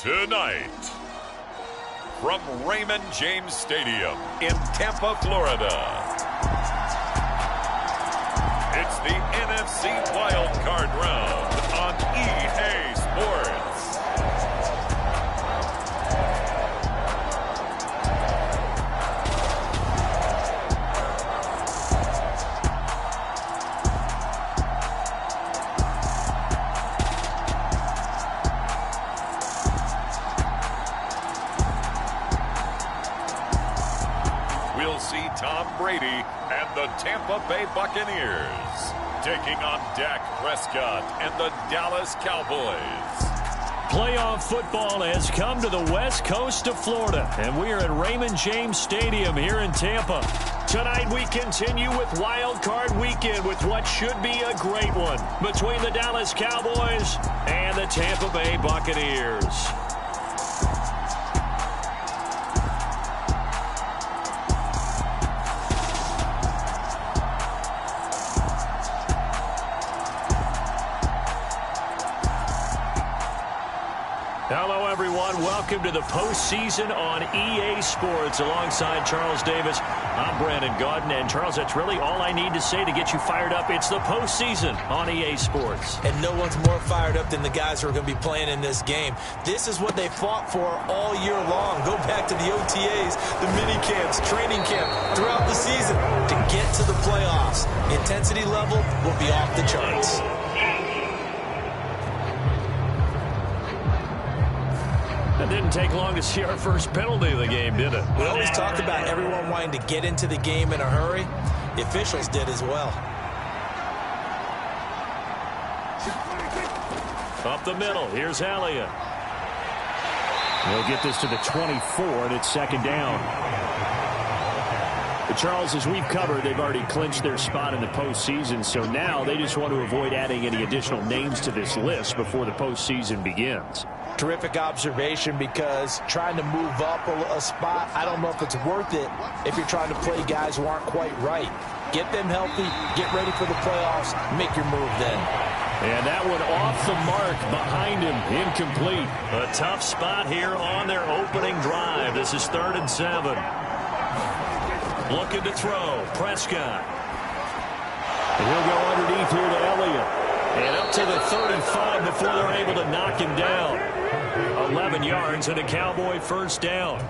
Tonight, from Raymond James Stadium in Tampa, Florida, it's the NFC Wild Card Round on EA Sports. We'll see Tom Brady and the Tampa Bay Buccaneers taking on Dak Prescott and the Dallas Cowboys. Playoff football has come to the west coast of Florida, and we are at Raymond James Stadium here in Tampa. Tonight we continue with Wild Card Weekend with what should be a great one between the Dallas Cowboys and the Tampa Bay Buccaneers. Hello, everyone. Welcome to the postseason on EA Sports. Alongside Charles Davis, I'm Brandon Gaudin. And, Charles, that's really all I need to say to get you fired up. It's the postseason on EA Sports. And no one's more fired up than the guys who are going to be playing in this game. This is what they fought for all year long. Go back to the OTAs, the mini camps, training camp, throughout the season to get to the playoffs. The intensity level will be off the charts. It didn't take long to see our first penalty of the game, did it? We always talk about everyone wanting to get into the game in a hurry. The officials did as well. Up the middle. Here's Elliott. They'll get this to the 24, and it's second down. But Charles, as we've covered, they've already clinched their spot in the postseason, so now they just want to avoid adding any additional names to this list before the postseason begins. Terrific observation, because trying to move up a spot, I don't know if it's worth it if you're trying to play guys who aren't quite right. Get them healthy, get ready for the playoffs, make your move then. And that one off the mark behind him, incomplete. A tough spot here on their opening drive. This is 3rd and 7. Looking to throw, Prescott. And he'll go underneath here to Elliott. And up to the 35 before they're able to knock him down. 11 yards and a Cowboy first down.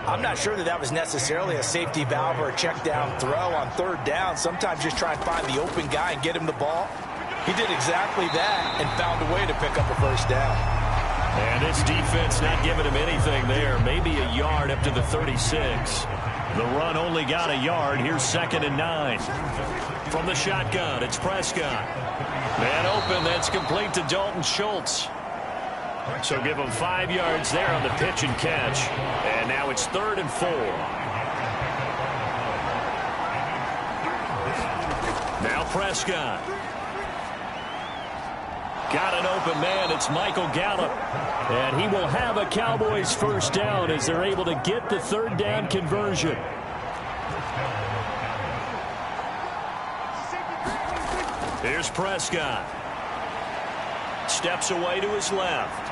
I'm not sure that was necessarily a safety valve or a check down throw on 3rd down. Sometimes just try and find the open guy and get him the ball. He did exactly that and found a way to pick up a first down. And this defense not giving him anything there. Maybe a yard up to the 36. The run only got a yard. Here's 2nd and 9. From the shotgun, it's Prescott. Man open, that's complete to Dalton Schultz. So give him 5 yards there on the pitch and catch. And now it's 3rd and 4. Now Prescott. Got an open man. It's Michael Gallup. And he will have a Cowboys first down as they're able to get the 3rd down conversion. Here's Prescott. Steps away to his left.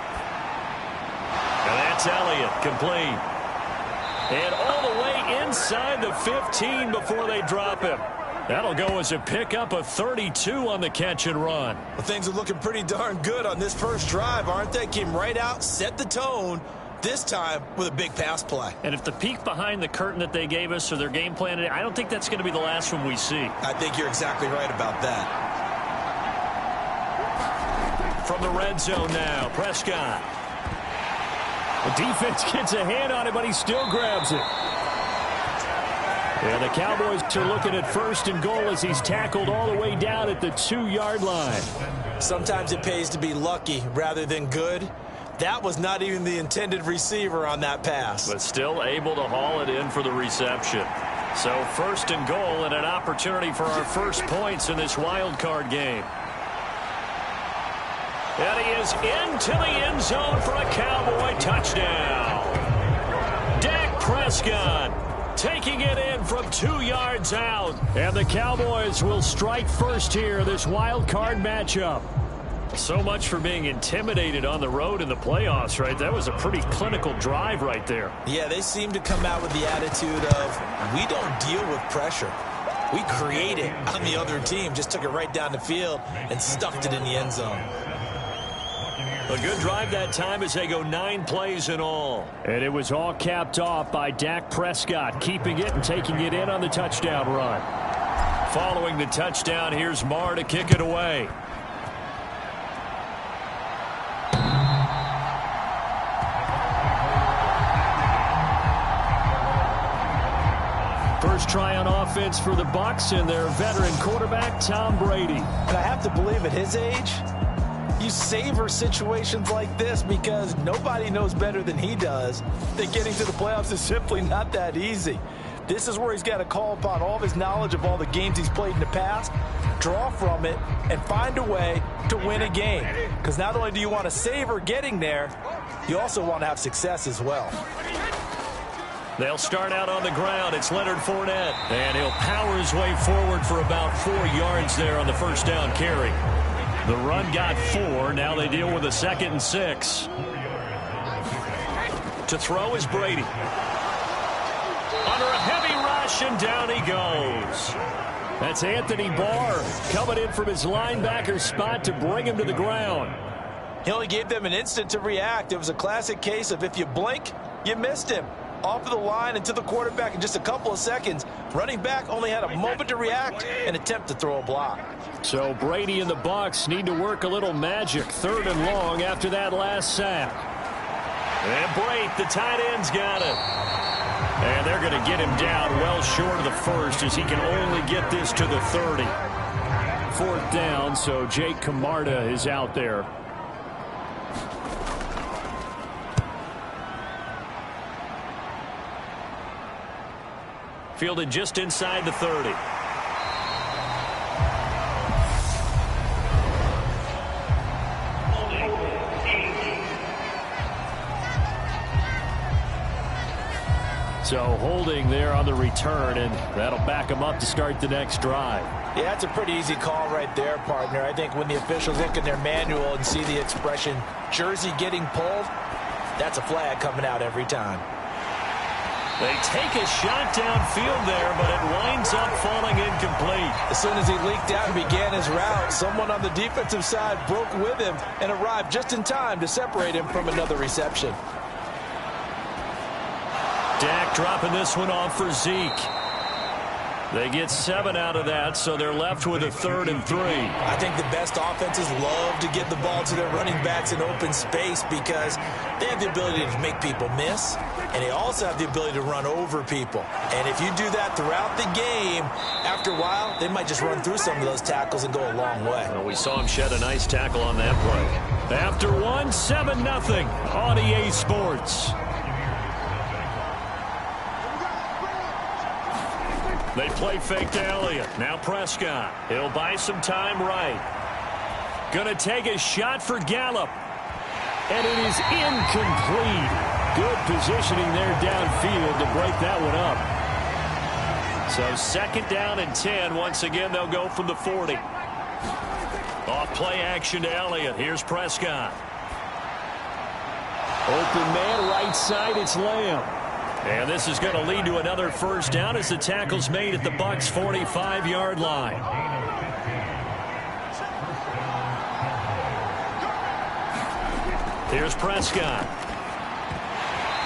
And that's Elliott, complete. And all the way inside the 15 before they drop him. That'll go as a pickup of 32 on the catch and run. Well, things are looking pretty darn good on this first drive, aren't they? Came right out, set the tone, this time with a big pass play. And if the peek behind the curtain that they gave us or their game plan, I don't think that's going to be the last one we see. I think you're exactly right about that. From the red zone now, Prescott. The defense gets a hand on it, but he still grabs it. And the Cowboys are looking at 1st and goal as he's tackled all the way down at the 2-yard line. Sometimes it pays to be lucky rather than good. That was not even the intended receiver on that pass. But still able to haul it in for the reception. So 1st and goal and an opportunity for our first points in this wild card game. And he is into the end zone for a Cowboy touchdown. Dak Prescott taking it in from 2 yards out. And the Cowboys will strike first here, this wild card matchup. So much for being intimidated on the road in the playoffs, right? That was a pretty clinical drive right there. Yeah, they seem to come out with the attitude of, we don't deal with pressure. We create it on the other team. Just took it right down the field and stuffed it in the end zone. A good drive that time as they go 9 plays in all. And it was all capped off by Dak Prescott, keeping it and taking it in on the touchdown run. Following the touchdown, here's Marr to kick it away. First try on offense for the Bucs and their veteran quarterback, Tom Brady. And I have to believe at his age, you savor situations like this because nobody knows better than he does that getting to the playoffs is simply not that easy. This is where he's got to call upon all of his knowledge of all the games he's played in the past, draw from it, and find a way to win a game. Because not only do you want to savor getting there, you also want to have success as well. They'll start out on the ground. It's Leonard Fournette. And he'll power his way forward for about 4 yards there on the first down carry. The run got 4. Now they deal with a 2nd and 6. To throw is Brady. Under a heavy rush, and down he goes. That's Anthony Barr coming in from his linebacker spot to bring him to the ground. He only gave them an instant to react. It was a classic case of if you blink, you missed him. Off of the line and to the quarterback in just a couple of seconds. Running back only had a moment to react and attempt to throw a block. So Brady and the Bucs need to work a little magic. 3rd and long after that last sack. And Brate, the tight end's got it. And they're going to get him down well short of the first as he can only get this to the 30. 4th down, so Jake Camarda is out there. Fielded just inside the 30. So holding there on the return, and that'll back them up to start the next drive. Yeah, that's a pretty easy call right there, partner. I think when the officials look in their manual and see the expression jersey getting pulled, that's a flag coming out every time. They take a shot downfield there, but it winds up falling incomplete. As soon as he leaked out and began his route, someone on the defensive side broke with him and arrived just in time to separate him from another reception. Dak dropping this one off for Zeke. They get 7 out of that, so they're left with a 3rd and 3. I think the best offenses love to get the ball to their running backs in open space because they have the ability to make people miss, and they also have the ability to run over people. And if you do that throughout the game, after a while, they might just run through some of those tackles and go a long way. Well, we saw him shed a nice tackle on that play. After 1, 7-0 on EA Sports. They play fake to Elliott. Now Prescott. He'll buy some time right. Gonna take a shot for Gallup. And it is incomplete. Good positioning there downfield to break that one up. So 2nd down and 10. Once again, they'll go from the 40. Off play action to Elliott. Here's Prescott. Open man right side. It's Lamb. And this is going to lead to another 1st down as the tackle's made at the Bucs' 45-yard line. Here's Prescott.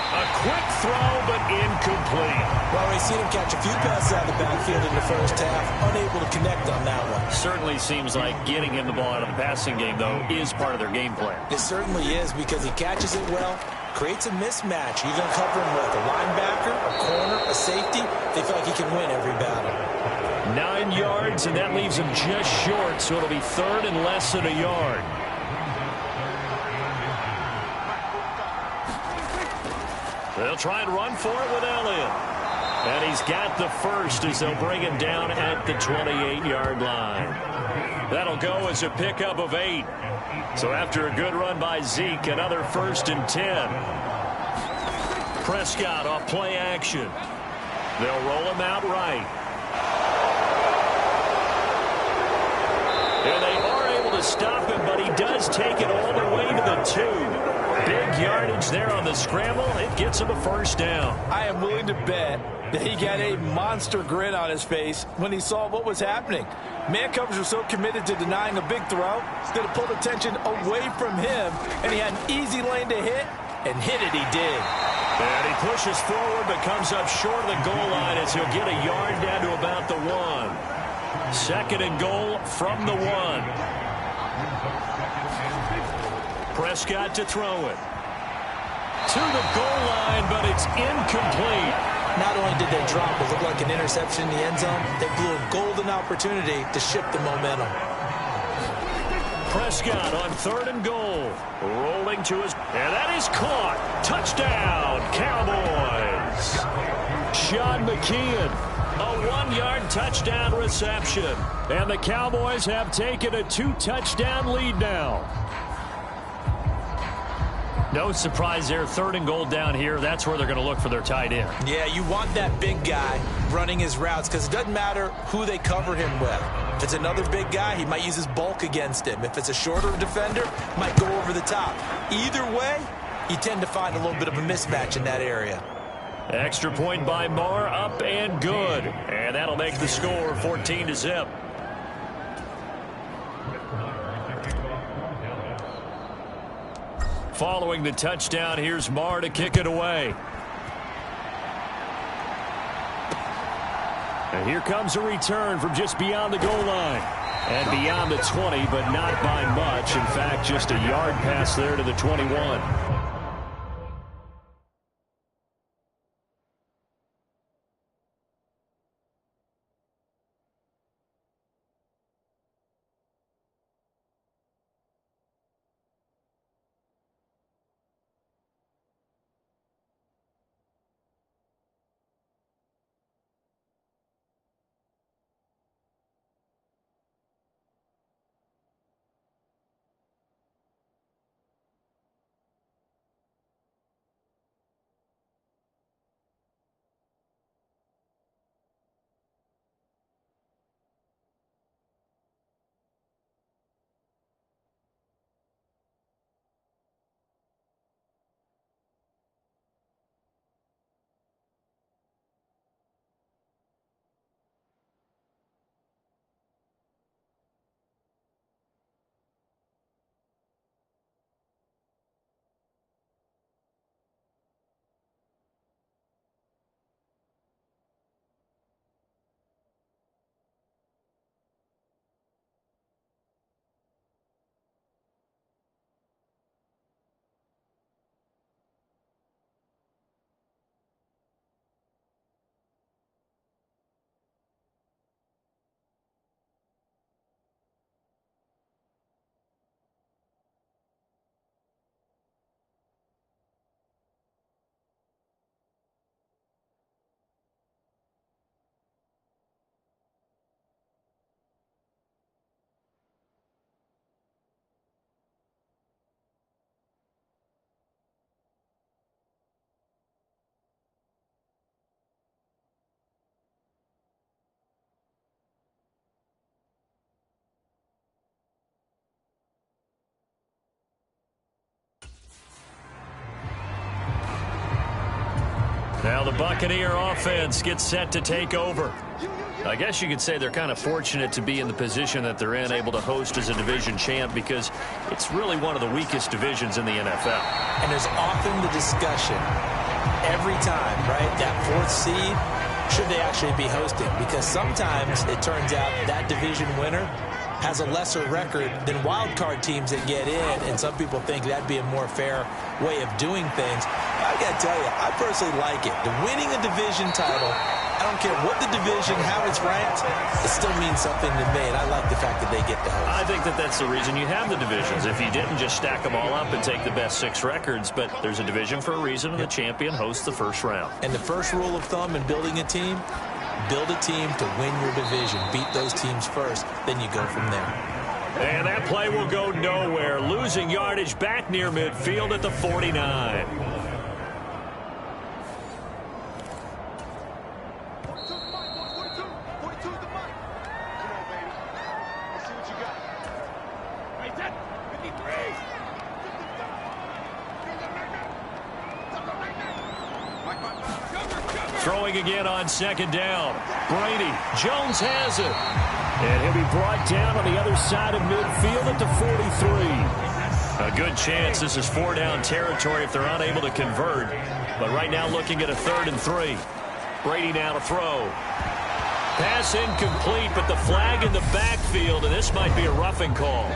A quick throw, but incomplete. Well, we've seen him catch a few passes out of the backfield in the first half, unable to connect on that one. Certainly seems like getting him the ball out of the passing game, though, is part of their game plan. It certainly is because he catches it well, creates a mismatch. You can cover him with a linebacker, a corner, a safety. They feel like he can win every battle. 9 yards, and that leaves him just short, so it'll be 3rd and less than a yard. They'll try and run for it with Elliott. And he's got the first as they'll bring him down at the 28-yard line. That'll go as a pickup of 8. So after a good run by Zeke, another 1st and 10. Prescott off play action. They'll roll him out right. And they are able to to stop him, but he does take it all the way to the 2. Big yardage there on the scramble. It gets him a first down. I am willing to bet that he got a monster grin on his face when he saw what was happening. Man coverage was so committed to denying a big throw that it pulled attention away from him, and he had an easy lane to hit, and hit it he did. And he pushes forward but comes up short of the goal line as he'll get a yard down to about the 1. Second and goal from the 1. Prescott to throw it. To the goal line, but it's incomplete. Not only did they drop what looked like an interception in the end zone, they blew a golden opportunity to shift the momentum. Prescott on third and goal. Rolling to his... And that is caught. Touchdown, Cowboys. Sean McKeon, a 1-yard touchdown reception. And the Cowboys have taken a 2-touchdown lead now. No surprise there. Third and goal down here. That's where they're going to look for their tight end. Yeah, you want that big guy running his routes because it doesn't matter who they cover him with. If it's another big guy, he might use his bulk against him. If it's a shorter defender, might go over the top. Either way, you tend to find a little bit of a mismatch in that area. Extra point by Marr, up and good. And that'll make the score 14-0. Following the touchdown, here's Marr to kick it away. And here comes a return from just beyond the goal line. And beyond the 20, but not by much. In fact, just a yard pass there to the 21. Now the Buccaneer offense gets set to take over. I guess you could say they're kind of fortunate to be in the position that they're in, able to host as a division champ, because it's really one of the weakest divisions in the NFL. And there's often the discussion every time, right, that 4th seed, should they actually be hosting? Because sometimes it turns out that division winner has a lesser record than wild card teams that get in, and some people think that'd be a more fair way of doing things. I got to tell you, I personally like it. The winning a division title, I don't care what the division, how it's ranked, it still means something to me, and I like the fact that they get to host. I think that that's the reason you have the divisions. If you didn't, just stack them all up and take the best 6 records, but there's a division for a reason, and the champion hosts the first round. And the first rule of thumb in building a team, build a team to win your division. Beat those teams first, then you go from there. And that play will go nowhere. Losing yardage back near midfield at the 49. Throwing again on second down. Brady. Jones has it. And he'll be brought down on the other side of midfield at the 43. A good chance this is 4-down territory if they're unable to convert. But right now looking at a 3rd and 3. Brady now to throw. Pass incomplete, but the flag in the backfield, and this might be a roughing call.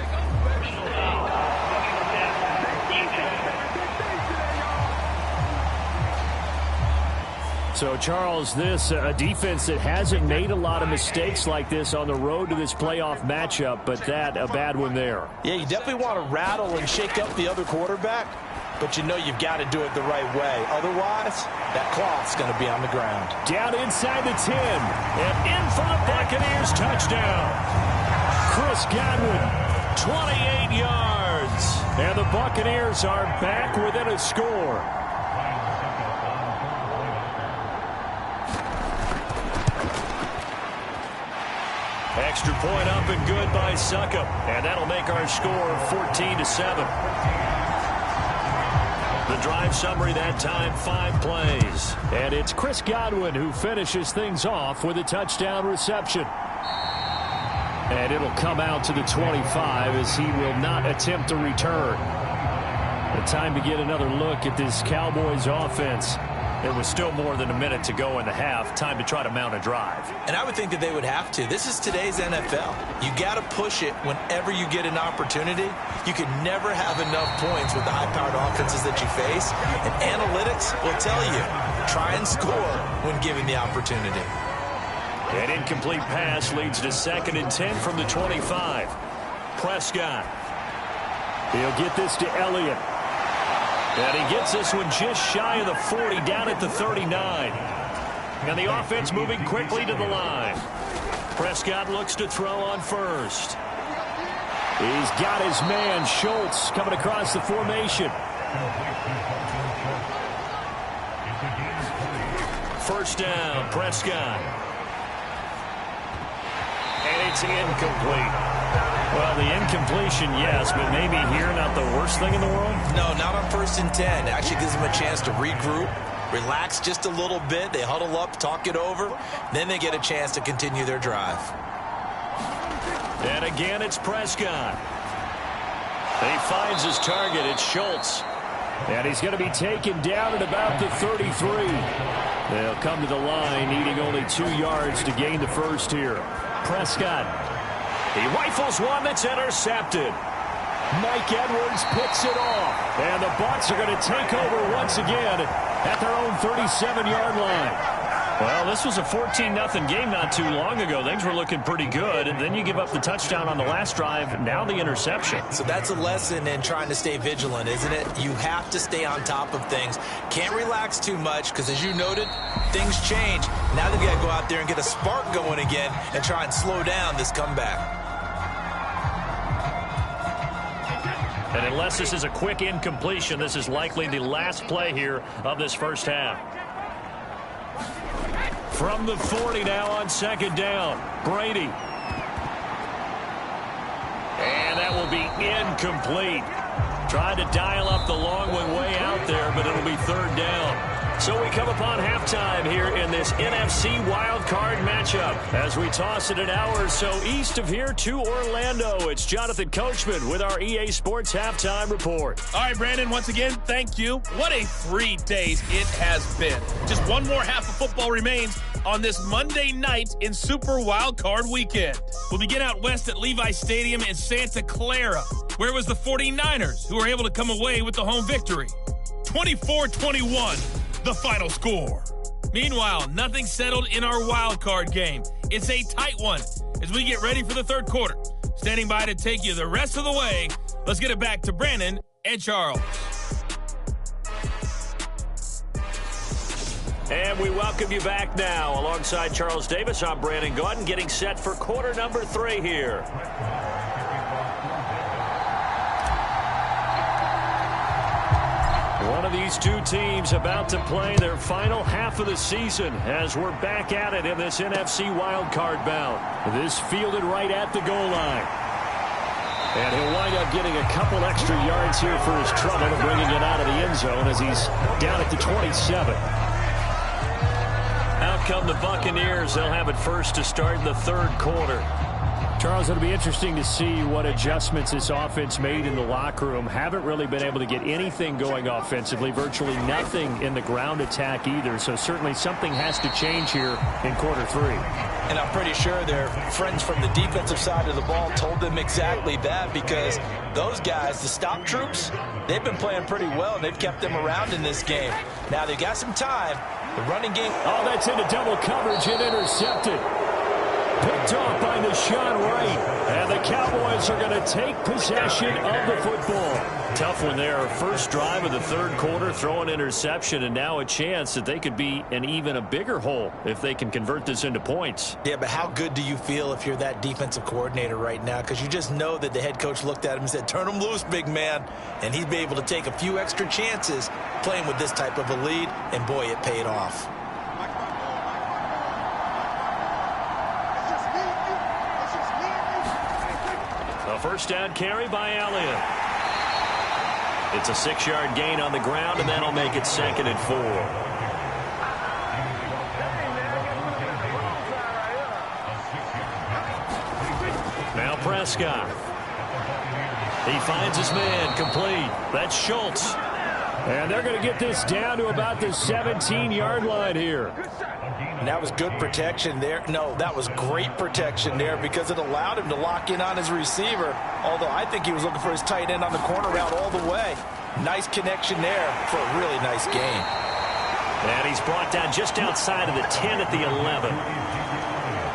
So, Charles, this a defense that hasn't made a lot of mistakes like this on the road to this playoff matchup, but that a bad one there. Yeah, you definitely want to rattle and shake up the other quarterback, but you know you've got to do it the right way. Otherwise, that cloth's going to be on the ground. Down inside the 10, and in for the Buccaneers touchdown. Chris Godwin, 28 yards, and the Buccaneers are back within a score. Extra point up and good by Succop. And that'll make our score 14-7. The drive summary that time, 5 plays. And it's Chris Godwin who finishes things off with a touchdown reception. And it'll come out to the 25 as he will not attempt to return. The time to get another look at this Cowboys offense. There was still more than a minute to go in the half. Time to try to mount a drive. And I would think that they would have to. This is today's NFL. You got to push it whenever you get an opportunity. You can never have enough points with the high-powered offenses that you face. And analytics will tell you, try and score when given the opportunity. An incomplete pass leads to 2nd and 10 from the 25. Prescott. He'll get this to Elliott. And he gets this one just shy of the 40, down at the 39. And the offense moving quickly to the line. Prescott looks to throw on first. He's got his man, Schultz, coming across the formation. First down, Prescott. And it's incomplete. Well, the incompletion, yes, but maybe here not the worst thing in the world? No, not on 1st and 10. It actually gives them a chance to regroup, relax just a little bit. They huddle up, talk it over. Then they get a chance to continue their drive. And again, it's Prescott. He finds his target. It's Schultz. And he's going to be taken down at about the 33. They'll come to the line, needing only 2 yards to gain the first here. Prescott. He rifles one that's intercepted. Mike Edwards picks it off. And the Bucs are going to take over once again at their own 37-yard line. Well, this was a 14-0 game not too long ago. Things were looking pretty good, and then you give up the touchdown on the last drive, now the interception. So that's a lesson in trying to stay vigilant, isn't it? You have to stay on top of things. Can't relax too much because, as you noted, things change. Now they've got to go out there and get a spark going again and try and slow down this comeback. And unless this is a quick incompletion, this is likely the last play here of this first half. From the 40 now on 2nd down, Brady. And that will be incomplete. Tried to dial up the long one way out there, but it'll be 3rd down. So we come upon halftime here in this NFC Wild Card matchup. As we toss it an hour or so east of here to Orlando, it's Jonathan Coachman with our EA Sports Halftime Report. All right, Brandon, once again, thank you. What a 3 days it has been. Just one more half of football remains on this Monday night in Super Wild Card Weekend. We'll begin out west at Levi Stadium in Santa Clara, where it was the 49ers who were able to come away with the home victory. 24-21. The final score. Meanwhile, nothing settled in our wild card game. It's a tight one as we get ready for the 3rd quarter. Standing by to take you the rest of the way. Let's get it back to Brandon and Charles. And we welcome you back now. Alongside Charles Davis, I'm Brandon Gaudin, getting set for quarter number 3 here. One of these two teams about to play their final half of the season as we're back at it in this NFC wildcard bout. This fielded right at the goal line. And he'll wind up getting a couple extra yards here for his trouble and bringing it out of the end zone as he's down at the 27. come the Buccaneers. They'll have it first to start in the third quarter. Charles, it'll be interesting to see what adjustments this offense made in the locker room. Haven't really been able to get anything going offensively, virtually nothing in the ground attack either. So certainly something has to change here in quarter three. And I'm pretty sure their friends from the defensive side of the ball told them exactly that, because those guys, the stop troops, they've been playing pretty well. They've kept them around in this game. Now they've got some time. The running game. Oh, that's into double coverage and intercepted. Picked off by Deshaun Wright. And the Cowboys are going to take possession of the football. Tough one there. First drive of the third quarter, throw an interception, and now a chance that they could be in even a bigger hole if they can convert this into points. Yeah, but how good do you feel if you're that defensive coordinator right now? Because you just know that the head coach looked at him and said, turn him loose, big man. And he'd be able to take a few extra chances playing with this type of a lead, and boy, it paid off. A first down carry by Elliott. It's a 6-yard gain on the ground, and that'll make it 2nd and 4. Now Prescott. He finds his man, complete. That's Schultz. And they're going to get this down to about the 17-yard line here. And that was good protection there. No, that was great protection there, because it allowed him to lock in on his receiver. Although I think he was looking for his tight end on the corner route all the way. Nice connection there for a really nice gain. And he's brought down just outside of the 10 at the 11.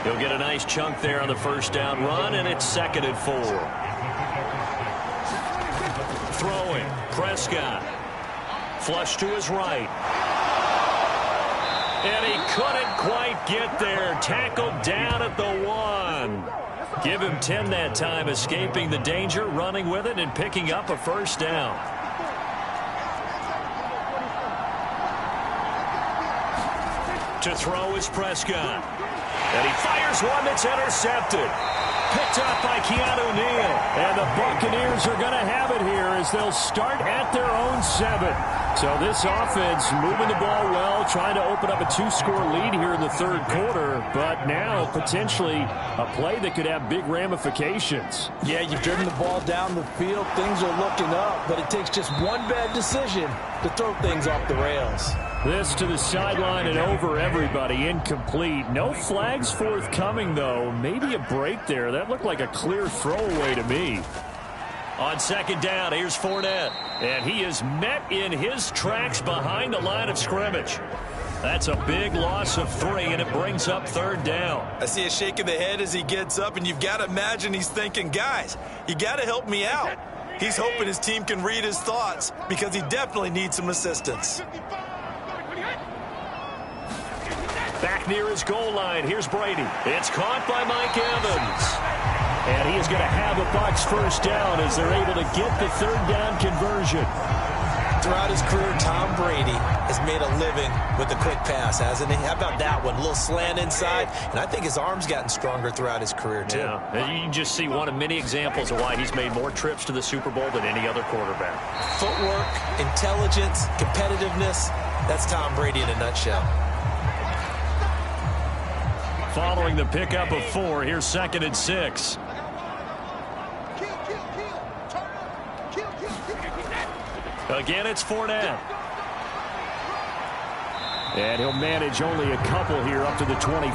He'll get a nice chunk there on the first down run, and it's 2nd and 4. Throwing, Prescott. Flush to his right. And he couldn't quite get there. Tackled down at the 1. Give him 10 that time, escaping the danger, running with it, and picking up a first down. To throw is Prescott. And he fires one that's intercepted. Picked up by Keanu Neal. And the Buccaneers are going to have it here as they'll start at their own 7. So this offense moving the ball well, trying to open up a 2-score lead here in the third quarter, but now potentially a play that could have big ramifications. Yeah, you've driven the ball down the field. Things are looking up, but it takes just one bad decision to throw things off the rails. This to the sideline and over everybody, incomplete. No flags forthcoming, though. Maybe a break there. That looked like a clear throwaway to me. On 2nd down, here's Fournette. And he is met in his tracks behind the line of scrimmage. That's a big loss of 3, and it brings up 3rd down. I see a shake of the head as he gets up, and you've got to imagine he's thinking, guys, you got to help me out. He's hoping his team can read his thoughts, because he definitely needs some assistance. Back near his goal line, here's Brady. It's caught by Mike Evans. And he is going to have a Bucs first down as they're able to get the 3rd down conversion. Throughout his career, Tom Brady has made a living with the quick pass, hasn't he? How about that one? A little slant inside, and I think his arm's gotten stronger throughout his career, too. Yeah, and you can just see one of many examples of why he's made more trips to the Super Bowl than any other quarterback. Footwork, intelligence, competitiveness, that's Tom Brady in a nutshell. Following the pickup of 4, here's 2nd and 6. Again, it's Fournette. And he'll manage only a couple here up to the 25.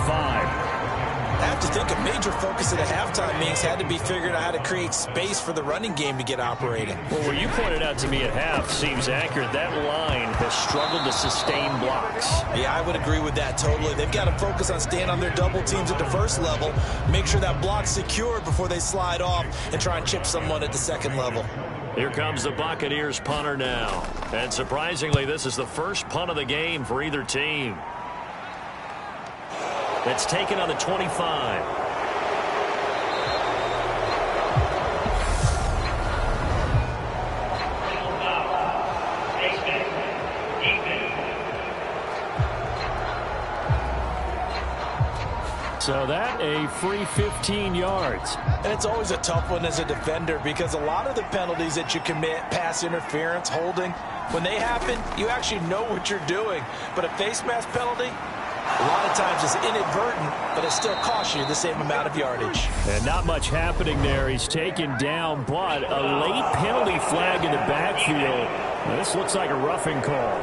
I have to think a major focus at a halftime means had to be figuring out how to create space for the running game to get operating. Well, what you pointed out to me at half seems accurate. That line has struggled to sustain blocks. Yeah, I would agree with that totally. They've got to focus on staying on their double teams at the first level, make sure that block's secured before they slide off and try and chip someone at the second level. Here comes the Buccaneers punter now. And surprisingly, this is the first punt of the game for either team. It's taken on the 25. So that a free 15 yards. And it's always a tough one as a defender, because a lot of the penalties that you commit, pass interference, holding, when they happen, you actually know what you're doing. But a face mask penalty, A lot of times it's inadvertent, but it still costs you the same amount of yardage. And not much happening there. He's taken down, but a late penalty flag in the backfield. Now, this looks like a roughing call.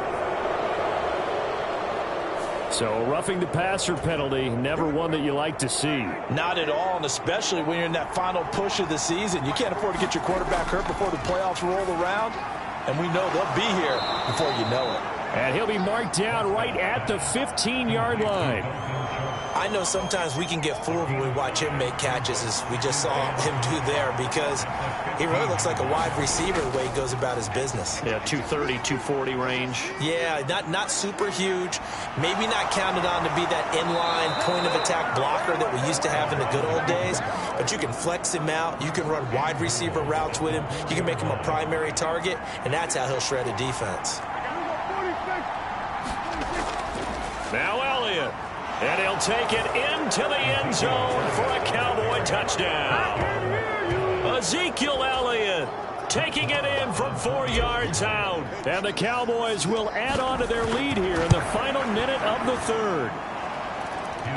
So roughing the passer penalty, never one that you like to see. Not at all, and especially when you're in that final push of the season. You can't afford to get your quarterback hurt before the playoffs roll around, and we know they'll be here before you know it. And he'll be marked down right at the 15-yard line. I know sometimes we can get fooled when we watch him make catches, as we just saw him do there, because he really looks like a wide receiver the way he goes about his business. Yeah, 230, 240 range. Yeah, not super huge. Maybe not counted on to be that inline point-of-attack blocker that we used to have in the good old days, but you can flex him out. You can run wide receiver routes with him. You can make him a primary target, and that's how he'll shred a defense. Now Elliott. And he'll take it into the end zone for a Cowboy touchdown. Ezekiel Elliott taking it in from 4 yards out. And the Cowboys will add on to their lead here in the final minute of the third.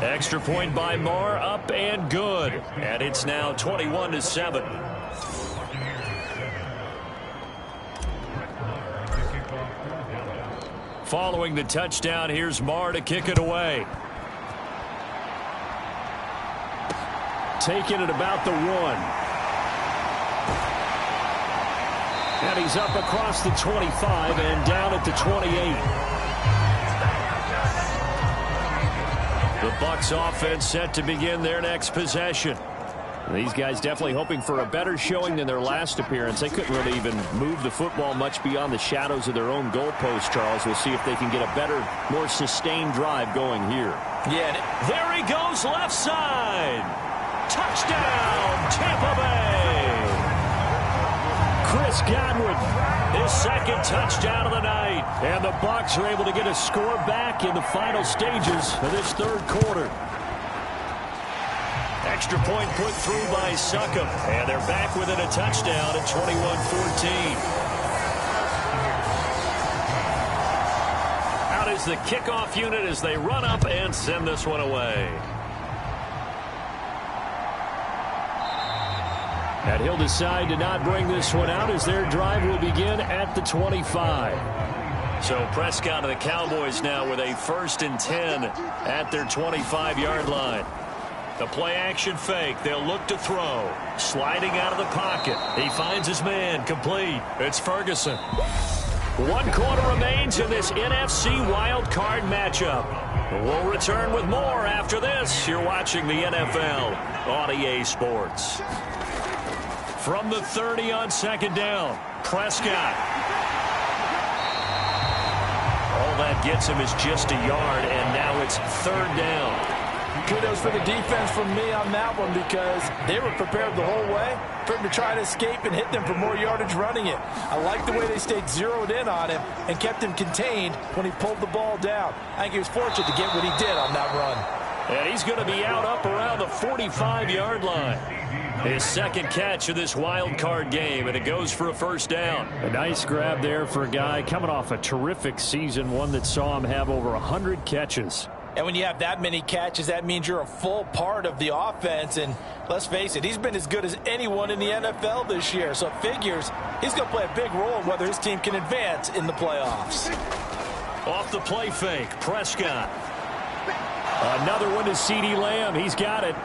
Extra point by Moore, up and good. And it's now 21-7. Following the touchdown, here's Moore to kick it away. Taking it about the 1. And he's up across the 25 and down at the 28. The Bucs offense set to begin their next possession. These guys definitely hoping for a better showing than their last appearance. They couldn't really even move the football much beyond the shadows of their own goalpost, Charles. We'll see if they can get a better, more sustained drive going here. Yeah, there he goes left side. Touchdown, Tampa Bay. Chris Godwin, his second touchdown of the night. And the Bucs are able to get a score back in the final stages of this third quarter. Extra point put through by Succop. And they're back within a touchdown at 21-14. Out is the kickoff unit as they run up and send this one away. And he'll decide to not bring this one out as their drive will begin at the 25. So Prescott of the Cowboys now with a 1st and 10 at their 25-yard line. The play action fake. They'll look to throw. Sliding out of the pocket. He finds his man. Complete. It's Ferguson. 1 quarter remains in this NFC wild card matchup. We'll return with more after this. You're watching the NFL on EA Sports. From the 30 on 2nd down, Prescott. All that gets him is just a yard, and now it's 3rd down. Kudos for the defense from me on that one, because they were prepared the whole way for him to try to escape and hit them for more yardage running it. I like the way they stayed zeroed in on him and kept him contained when he pulled the ball down. I think he was fortunate to get what he did on that run. And he's going to be out up around the 45-yard line. His 2nd catch of this wild card game, and it goes for a 1st down. A nice grab there for a guy coming off a terrific season, one that saw him have over 100 catches. And when you have that many catches, that means you're a full part of the offense. And let's face it, he's been as good as anyone in the NFL this year. So it figures he's going to play a big role in whether his team can advance in the playoffs. Off the play fake, Prescott. Another one to CeeDee Lamb. He's got it.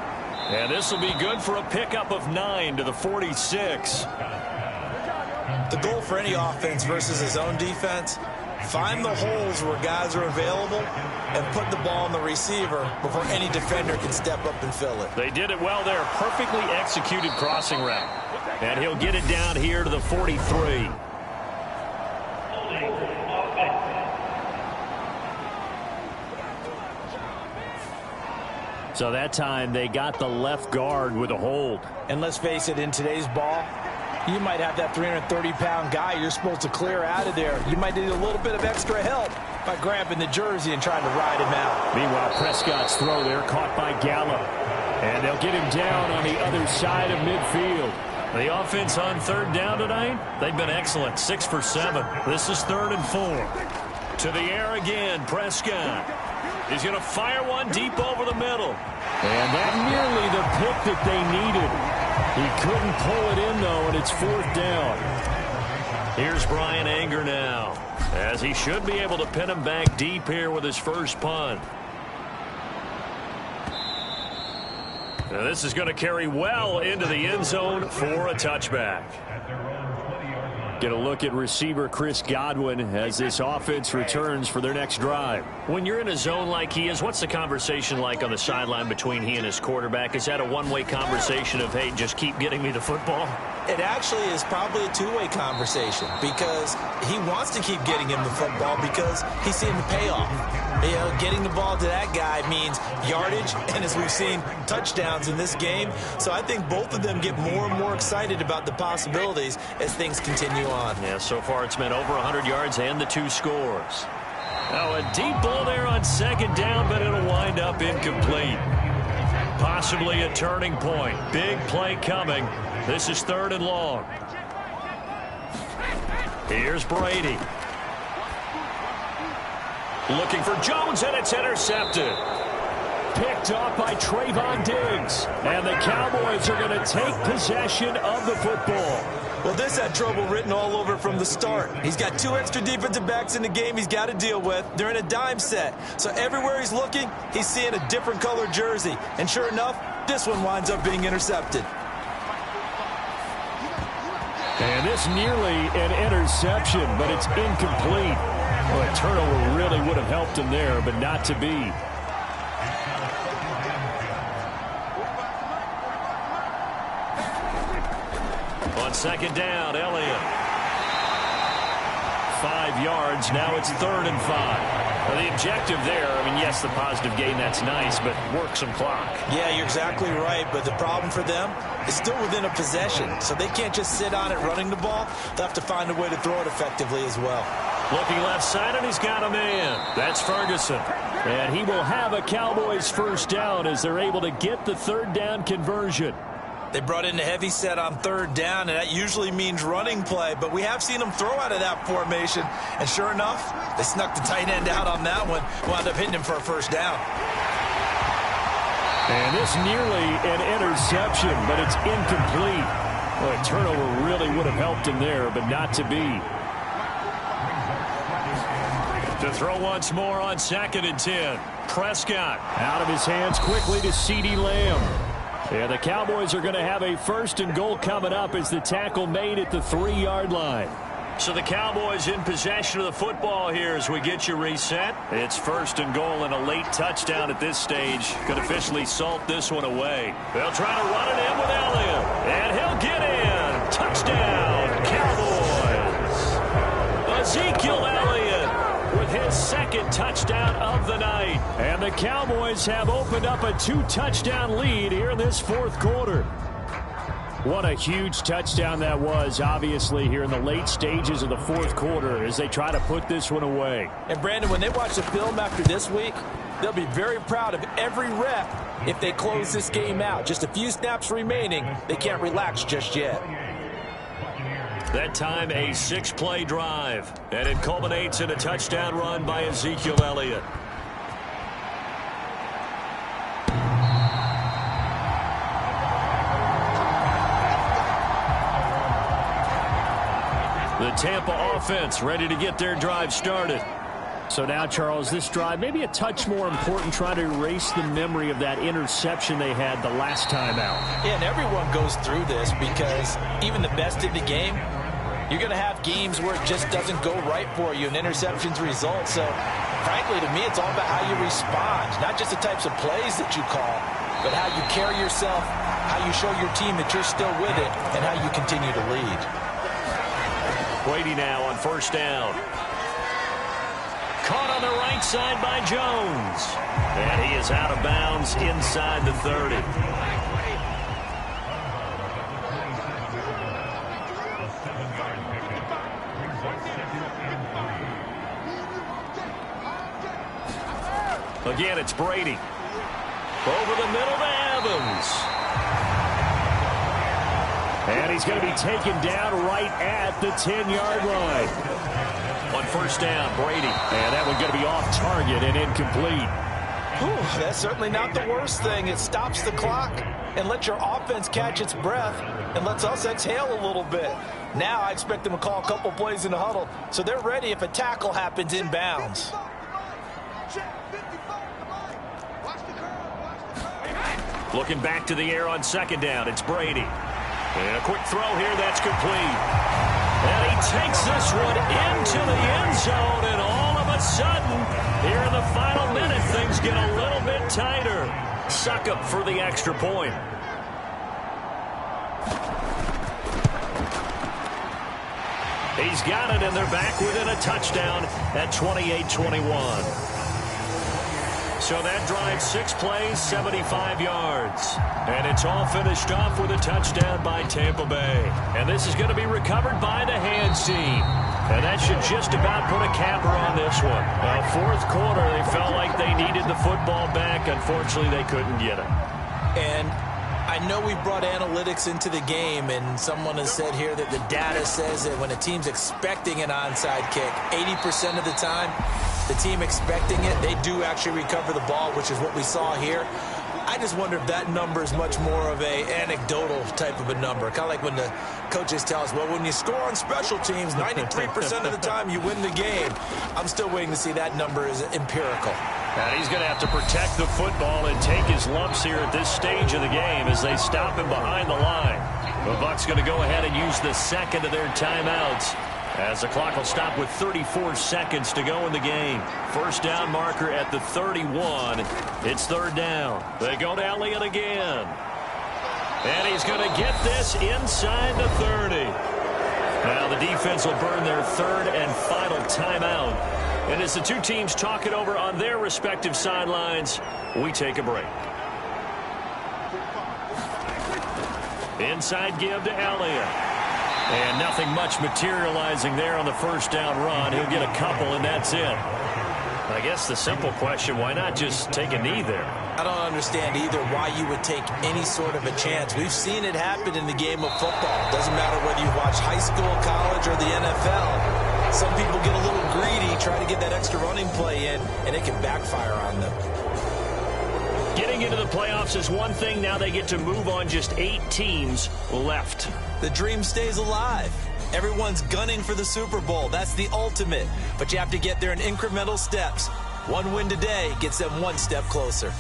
And this will be good for a pickup of 9 to the 46. The goal for any offense versus his own defense, find the holes where guys are available and put the ball on the receiver before any defender can step up and fill it. They did it well there. Perfectly executed crossing route. And he'll get it down here to the 43. So that time they got the left guard with a hold. And let's face it, in today's ball, you might have that 330-pound guy you're supposed to clear out of there. You might need a little bit of extra help by grabbing the jersey and trying to ride him out. Meanwhile, Prescott's throw there caught by Gallup. And they'll get him down on the other side of midfield. The offense on 3rd down tonight, they've been excellent. 6 for 7. This is 3rd and 4. To the air again, Prescott. He's going to fire one deep over the middle. And that nearly the pick that they needed. He couldn't pull it in, though, and it's 4th down. Here's Brian Anger now, as he should be able to pin him back deep here with his first punt. Now this is going to carry well into the end zone for a touchback. Get a look at receiver Chris Godwin as this offense returns for their next drive. When you're in a zone like he is, what's the conversation like on the sideline between he and his quarterback? Is that a one-way conversation of, hey, just keep getting me the football? It actually is probably a two-way conversation because he wants to keep getting him the football because he's seeing the payoff. You know, getting the ball to that guy means yardage, and as we've seen, touchdowns in this game. So I think both of them get more and more excited about the possibilities as things continue on. Yeah, so far it's been over 100 yards and the 2 scores. Now a deep ball there on 2nd down, but it'll wind up incomplete. Possibly a turning point. Big play coming. This is 3rd and long. Here's Brady. Looking for Jones, and it's intercepted. Picked off by Trayvon Diggs. And the Cowboys are going to take possession of the football. Well, this had trouble written all over from the start. He's got 2 extra defensive backs in the game he's got to deal with. They're in a dime set. So everywhere he's looking, he's seeing a different colored jersey. And sure enough, this one winds up being intercepted. And this nearly an interception, but it's incomplete. Well, a turnover really would have helped him there, but not to be. On 2nd down, Elliott. 5 yards. Now it's 3rd and 5. Well, the objective there, I mean, yes, the positive gain, that's nice, but work some clock. Yeah, you're exactly right, but the problem for them is still within a possession, so they can't just sit on it running the ball. They'll have to find a way to throw it effectively as well. Looking left side, and he's got a man. That's Ferguson. And he will have a Cowboys 1st down as they're able to get the 3rd down conversion. They brought in a heavy set on 3rd down, and that usually means running play, but we have seen them throw out of that formation, and sure enough, they snuck the tight end out on that one, wound up hitting him for a 1st down. And this nearly an interception, but it's incomplete. Well, a turnover really would have helped him there, but not to be. To throw once more on 2nd and 10. Prescott. Out of his hands quickly to CeeDee Lamb. And the Cowboys are going to have a 1st and goal coming up as the tackle made at the 3-yard line. So the Cowboys in possession of the football here as we get you reset. It's 1st and goal and a late touchdown at this stage could officially salt this one away. They'll try to run it in with Elliott. And he'll get in. Touchdown, Cowboys. Ezekiel Elliott with his 2nd touchdown of the night. And the Cowboys have opened up a 2-touchdown lead here in this 4th quarter. What a huge touchdown that was, obviously, here in the late stages of the 4th quarter as they try to put this one away. And, Brandon, when they watch the film after this week, they'll be very proud of every rep if they close this game out. Just a few snaps remaining. They can't relax just yet. That time a 6-play drive, and it culminates in a touchdown run by Ezekiel Elliott. The Tampa offense ready to get their drive started. So now, Charles, this drive maybe a touch more important, trying to erase the memory of that interception they had the last time out. Yeah, and everyone goes through this because even the best in the game, you're going to have games where it just doesn't go right for you and interceptions result. So, frankly, to me, it's all about how you respond, not just the types of plays that you call, but how you carry yourself, how you show your team that you're still with it, and how you continue to lead. Brady now on 1st down. Caught on the right side by Jones. And he is out of bounds inside the 30. Again, it's Brady. Over the middle to Evans. And he's going to be taken down right at the 10-yard line. On 1st down, Brady. And that one going to be off target and incomplete. Whew, that's certainly not the worst thing. It stops the clock and lets your offense catch its breath and lets us exhale a little bit. Now I expect them to call a couple plays in the huddle so they're ready if a tackle happens inbounds. Looking back to the air on second down, it's Brady. And a quick throw here, that's complete. And he takes this one into the end zone, and all of a sudden, here in the final minute, things get a little bit tighter. Succop for the extra point. He's got it, and they're back within a touchdown at 28-21. So that drive, 6 plays, 75 yards. And it's all finished off with a touchdown by Tampa Bay. And this is going to be recovered by the hands team. And that should just about put a capper on this one. Fourth quarter, they felt like they needed the football back. Unfortunately, they couldn't get it. And I know we brought analytics into the game, and someone has said here that the data says that when a team's expecting an onside kick, 80% of the time, the team expecting it, they do actually recover the ball, which is what we saw here. I just wonder if that number is much more of a anecdotal type of a number. Kind of like when the coaches tell us, well, when you score on special teams, 93% of the time you win the game. I'm still waiting to see that number is empirical. And he's going to have to protect the football and take his lumps here at this stage of the game as they stop him behind the line. The Bucs going to go ahead and use the second of their timeouts, as the clock will stop with 34 seconds to go in the game. First down marker at the 31. It's third down. They go to Elliott again. And he's going to get this inside the 30. Now the defense will burn their third and final timeout. And as the two teams talk it over on their respective sidelines, we take a break. Inside give to Elliott. And nothing much materializing there on the first down run. He'll get a couple, and that's it. I guess the simple question, why not just take a knee there? I don't understand either why you would take any sort of a chance. We've seen it happen in the game of football. Doesn't matter whether you watch high school, college, or the NFL. Some people get a little greedy, try to get that extra running play in, and it can backfire on them. Getting into the playoffs is one thing. Now they get to move on. Just 8 teams left. The dream stays alive. Everyone's gunning for the Super Bowl. That's the ultimate. But you have to get there in incremental steps. One win today gets them one step closer.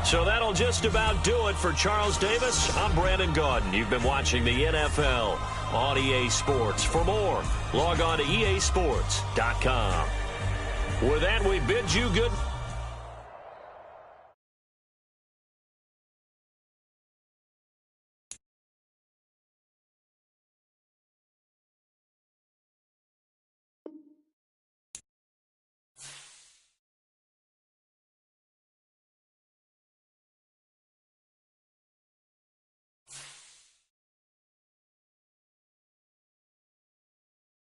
So that'll just about do it for Charles Davis. I'm Brandon Gaudin. You've been watching the NFL on EA Sports. For more, log on to easports.com. With that, we bid you good